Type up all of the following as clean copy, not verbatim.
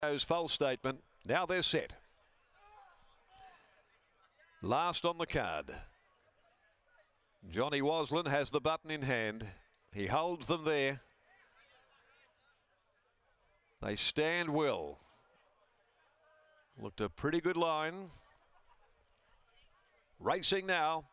Goes false statement. Now they're set. Last on the card. Johnny Waslin has the button in hand. He holds them there. They stand well. Looked a pretty good line. Racing now.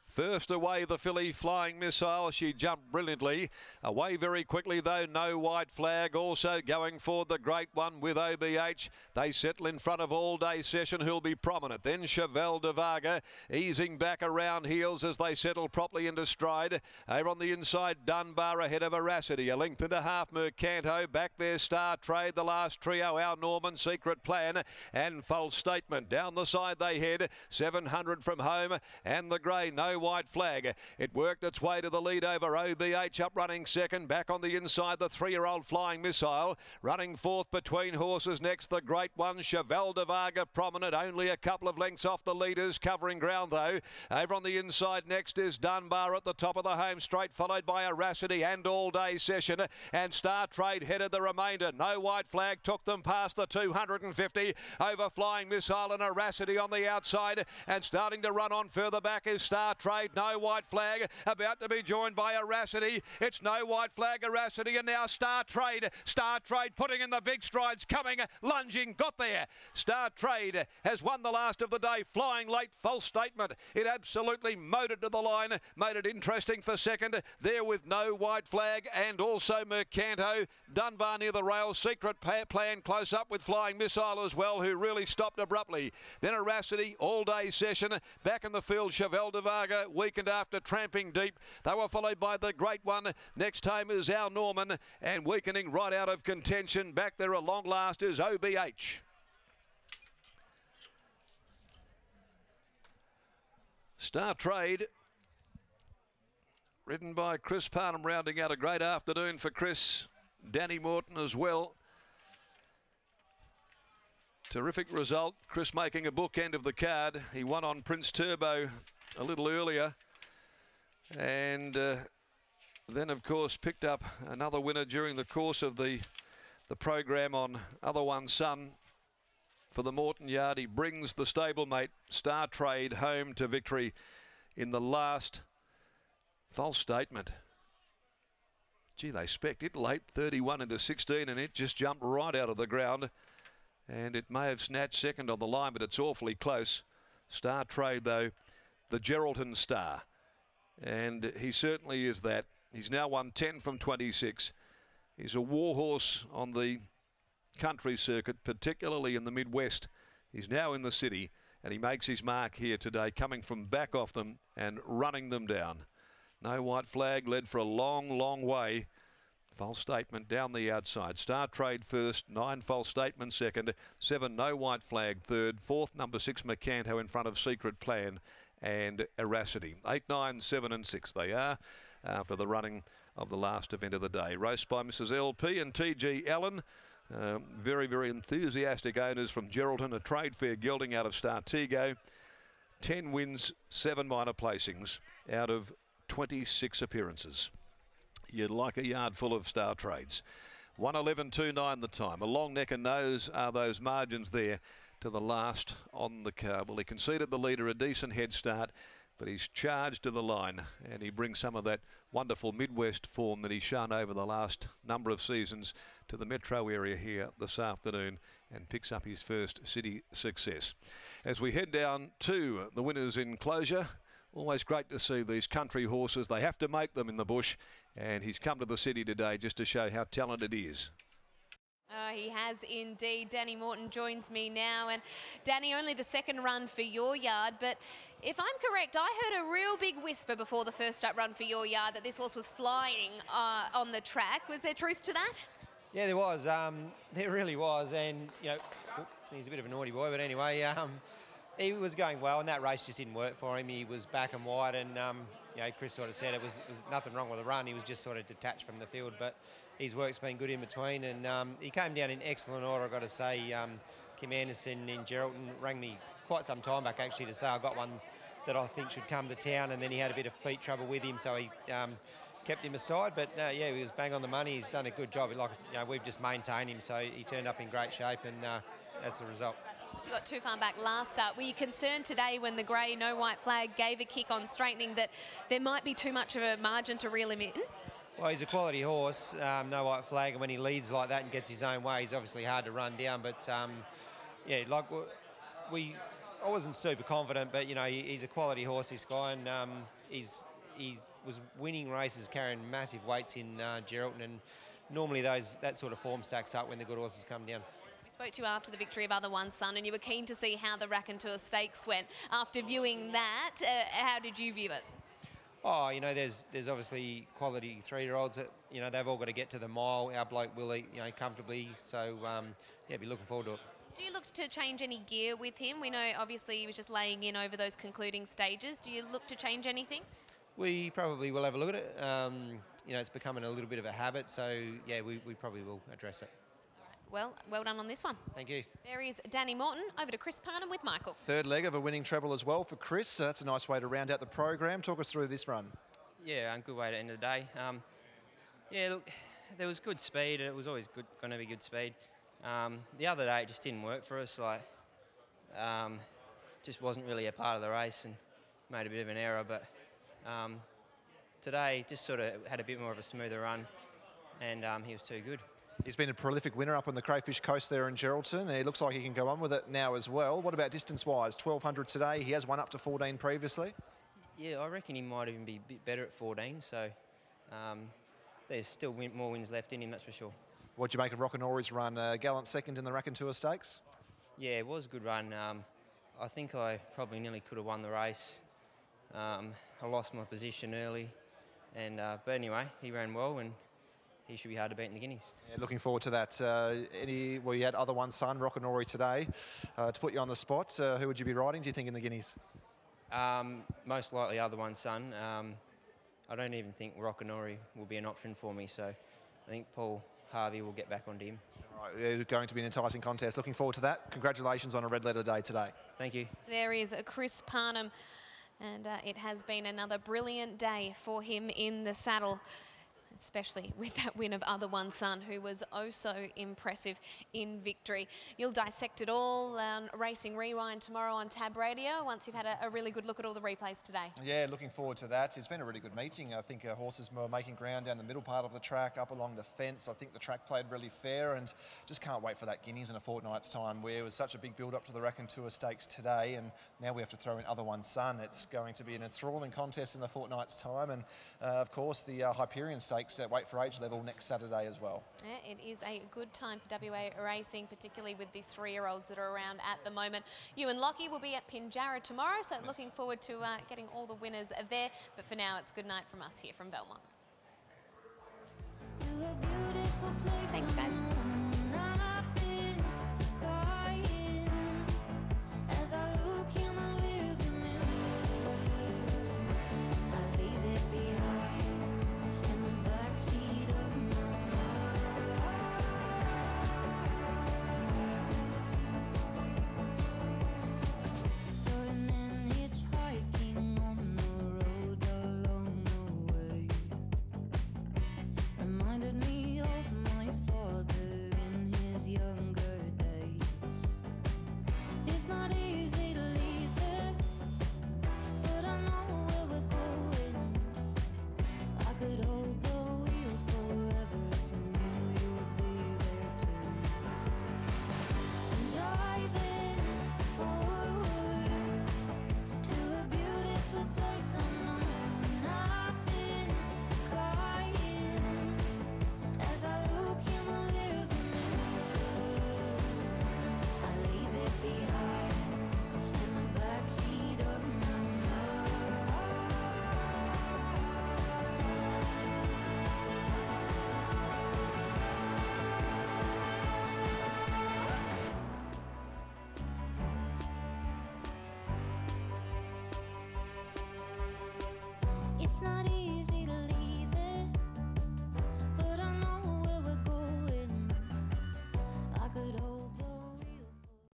First away, the filly Flying Missile. She jumped brilliantly. Away very quickly, though, No White Flag. Also going forward, the great one with OBH. They settle in front of All Day Session, who'll be prominent. Then Cheval de Varga easing back around heels as they settle properly into stride. Over on the inside, Dunbar ahead of Veracity. A length and a half, Mercanto. Back there, Star Trade. The last trio, Our Norman, Secret Plan, and False Statement. Down the side they head. 700 from home. And the grey, No White Flag. It worked its way to the lead over OBH, up running second. Back on the inside, the 3-year-old Flying Missile. Running fourth between horses next, the great one, Cheval de Varga, prominent, only a couple of lengths off the leaders, covering ground though. Over on the inside next is Dunbar at the top of the home straight, followed by Veracity and All Day Session. And Star Trade headed the remainder. No White Flag took them past the 250 over Flying Missile and Veracity on the outside. And starting to run on further back is Star Trade. No White Flag about to be joined by Veracity. It's No White Flag, Veracity, and now Star Trade. Star Trade putting in the big strides, coming, lunging, got there. Star Trade has won the last of the day, flying late, False Statement. It absolutely motored to the line, made it interesting for second. There with No White Flag and also Mercanto. Dunbar near the rail, Secret Plan close up with Flying Missile as well, who really stopped abruptly. Then Veracity, All Day Session. Back in the field, Cheval de Varga, weakened after tramping deep. They were followed by the great one. Next home is Our Norman, and weakening right out of contention. Back there at long last is OBH. Star Trade, ridden by Chris Parnham, rounding out a great afternoon for Chris. Danny Morton as well. Terrific result. Chris making a bookend of the card. He won on Prince Turbo a little earlier, and then of course picked up another winner during the course of the program on Other One Son for the Morton Yard. He brings the stablemate Star Trade home to victory in the last. False Statement. Gee, they specced it late, 31 into 16, and it just jumped right out of the ground, and it may have snatched second on the line, but it's awfully close. Star Trade though, the Geraldton star, and he certainly is that. He's now won 10 from 26. He's a warhorse on the country circuit, particularly in the Midwest. He's now in the city, and he makes his mark here today, coming from back off them and running them down. No White Flag led for a long, long way. False Statement down the outside. Star Trade first, 9 False Statement second, 7 No White Flag third, fourth number 6 Mercanto in front of Secret Plan and Veracity. 8, 9, 7 and 6 they are for the running of the last event of the day. Raced by Mrs. LP and TG Allen. Very, very enthusiastic owners from Geraldton. A trade fair gelding out of Startego. 10 wins, 7 minor placings out of 26 appearances. You'd like a yard full of Star Trades. 1:11.29 the time. A long neck and nose are those margins there to the last on the card. Well, he conceded the leader a decent head start, but he's charged to the line, and he brings some of that wonderful Midwest form that he's shown over the last number of seasons to the metro area here this afternoon, and picks up his first city success. As we head down to the winners' enclosure, always great to see these country horses. They have to make them in the bush, and he's come to the city today just to show how talented he is. He has indeed. Danny Morton joins me now. And Danny, only the second run for your yard, but if I'm correct, I heard a real big whisper before the first up run for your yard that this horse was flying on the track. Was there truth to that? Yeah, there was. There really was. And, you know, he's a bit of a naughty boy, but anyway, he was going well, and that race just didn't work for him. He was back and wide, and you know, Chris sort of said it was nothing wrong with the run. He was just sort of detached from the field, but his work's been good in between, and he came down in excellent order, I've got to say. Kim Anderson in Geraldton rang me quite some time back actually to say I got one that I think should come to town, and then he had a bit of feet trouble with him, so he kept him aside. But yeah, he was bang on the money. He's done a good job. Like, you know, we've just maintained him, so he turned up in great shape, and that's the result. So you got too far back last start. Were you concerned today when the grey, no white flag gave a kick on straightening that there might be too much of a margin to reel him in? Well, he's a quality horse, no white flag, and when he leads like that and gets his own way, he's obviously hard to run down. But yeah, like I wasn't super confident, but you know, he's a quality horse, this guy, and he was winning races carrying massive weights in Geraldton, and normally that sort of form stacks up when the good horses come down. We spoke to you after the victory of Other One Son, and you were keen to see how the Raconteur Stakes went. After viewing that, how did you view it? Oh, you know, there's obviously quality 3-year-olds that, you know, they've all got to get to the mile. Our bloke will eat, you know, comfortably. So, yeah, be looking forward to it. Do you look to change any gear with him? We know, obviously, he was just laying in over those concluding stages. Do you look to change anything? We probably will have a look at it. You know, it's becoming a little bit of a habit. So, yeah, we probably will address it. Well done on this one. Thank you. There is Danny Morton. Over to Chris Parnham with Michael. Third leg of a winning treble as well for Chris. So that's a nice way to round out the program. Talk us through this run. Yeah, a good way to end the day. Yeah, look, there was good speed. It was always going to be good speed. The other day it just didn't work for us. Like, just wasn't really a part of the race and made a bit of an error. But today just sort of had a bit more of a smoother run, and he was too good. He's been a prolific winner up on the Crayfish Coast there in Geraldton. It looks like he can go on with it now as well. What about distance-wise? 1200 today. He has won up to 14 previously. Yeah, I reckon he might even be a bit better at 14. So there's still more wins left in him, that's for sure. What'd you make of Rockinori's run? Gallant second in the Raconteur Stakes? Yeah, it was a good run. I think I probably nearly could have won the race. I lost my position early, and but anyway, he ran well, and he should be hard to beat in the Guineas. Yeah, looking forward to that. Well, you had Other One Son, Rockinori today. To put you on the spot, who would you be riding, do you think, in the Guineas? Most likely Other One Son. I don't even think Rockinori will be an option for me, so I think Paul Harvey will get back onto him. All right, it's going to be an enticing contest. Looking forward to that. Congratulations on a red letter day today. Thank you. There is Chris Parnham, and it has been another brilliant day for him in the saddle, especially with that win of Other One Son, who was oh so impressive in victory. You'll dissect it all on Racing Rewind tomorrow on Tab Radio once you've had a really good look at all the replays today. Yeah, looking forward to that. It's been a really good meeting. I think horses were making ground down the middle part of the track, up along the fence. I think the track played really fair, and just can't wait for that Guineas in a fortnight's time, where it was such a big build-up to the Raconteur Stakes today, and now we have to throw in Other One Son. It's going to be an enthralling contest in a fortnight's time, and of course the Hyperion Stakes at weight for age level next Saturday as well. Yeah, it is a good time for WA racing, particularly with the 3-year-olds that are around at the moment. You and Lockie will be at Pinjarra tomorrow, so yes, looking forward to getting all the winners there. But for now, it's good night from us here from Belmont. Thanks, guys. It's not easy.